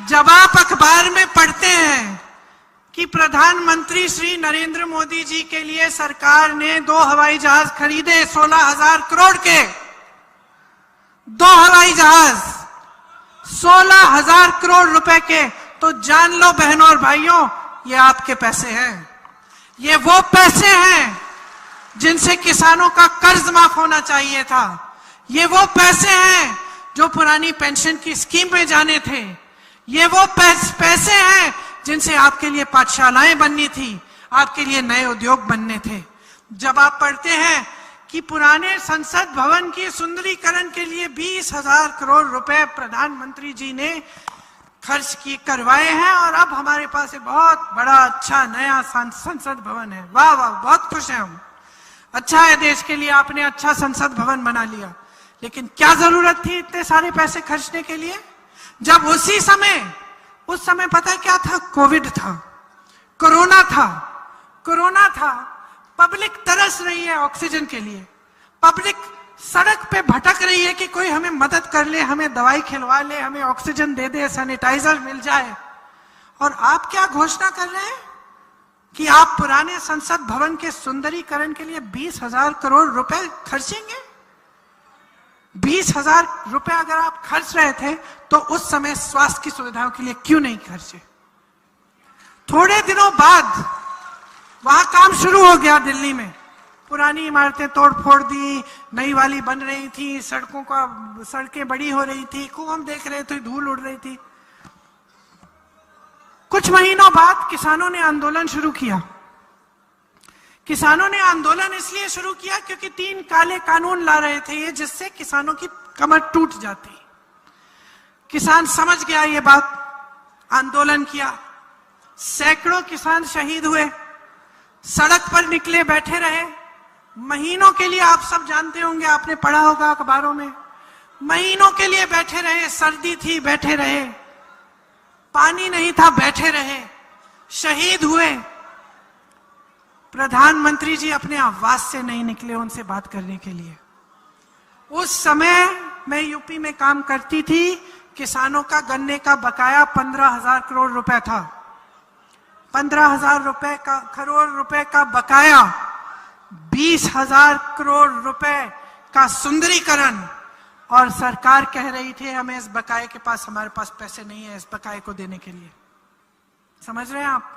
जब आप अखबार में पढ़ते हैं कि प्रधानमंत्री श्री नरेंद्र मोदी जी के लिए सरकार ने 2 हवाई जहाज खरीदे 16,000 करोड़ के, 2 हवाई जहाज 16,000 करोड़ रुपए के, तो जान लो बहनों और भाइयों, ये आपके पैसे हैं। ये वो पैसे हैं जिनसे किसानों का कर्ज माफ होना चाहिए था। ये वो पैसे हैं जो पुरानी पेंशन की स्कीम में जाने थे। ये वो पैसे हैं जिनसे आपके लिए पाठशालाएं बननी थी, आपके लिए नए उद्योग बनने थे। जब आप पढ़ते हैं कि पुराने संसद भवन की सुंदरीकरण के लिए 20,000 करोड़ रुपए प्रधानमंत्री जी ने खर्च करवाए हैं और अब हमारे पास एक बहुत बड़ा अच्छा नया संसद भवन है। वाह वाह, बहुत खुश हैं हम। अच्छा है, देश के लिए आपने अच्छा संसद भवन बना लिया, लेकिन क्या जरूरत थी इतने सारे पैसे खर्चने के लिए, जब उस समय पता है क्या था? कोविड था, कोरोना था। पब्लिक तरस रही है ऑक्सीजन के लिए, पब्लिक सड़क पे भटक रही है कि कोई हमें मदद कर ले, हमें दवाई खिलवा ले, हमें ऑक्सीजन दे दे, सैनिटाइजर मिल जाए। और आप क्या घोषणा कर रहे हैं कि आप पुराने संसद भवन के सुंदरीकरण के लिए 20,000 करोड़ रुपए खर्चेंगे। 20,000 रुपए अगर आप खर्च रहे थे तो उस समय स्वास्थ्य की सुविधाओं के लिए क्यों नहीं खर्चे? थोड़े दिनों बाद वहां काम शुरू हो गया दिल्ली में, पुरानी इमारतें तोड़ फोड़ दी, नई वाली बन रही थी, सड़कें बड़ी हो रही थी, खूब हम देख रहे थे, धूल उड़ रही थी। कुछ महीनों बाद किसानों ने आंदोलन शुरू किया। किसानों ने आंदोलन इसलिए शुरू किया क्योंकि 3 काले कानून ला रहे थे ये, जिससे किसानों की कमर टूट जाती। किसान समझ गया ये बात, आंदोलन किया, सैकड़ों किसान शहीद हुए, सड़क पर निकले, बैठे रहे महीनों के लिए। आप सब जानते होंगे, आपने पढ़ा होगा अखबारों में, महीनों के लिए बैठे रहे। सर्दी थी, बैठे रहे, पानी नहीं था, बैठे रहे, शहीद हुए। प्रधानमंत्री जी अपने आवास से नहीं निकले उनसे बात करने के लिए। उस समय मैं यूपी में काम करती थी, किसानों का गन्ने का बकाया 15,000 करोड़ रुपए था। 15,000 करोड़ रुपए का बकाया, 20,000 करोड़ रुपए का सुंदरीकरण, और सरकार कह रही थी हमें इस बकाये के पास, हमारे पास पैसे नहीं है इस बकाये को देने के लिए। समझ रहे हैं आप?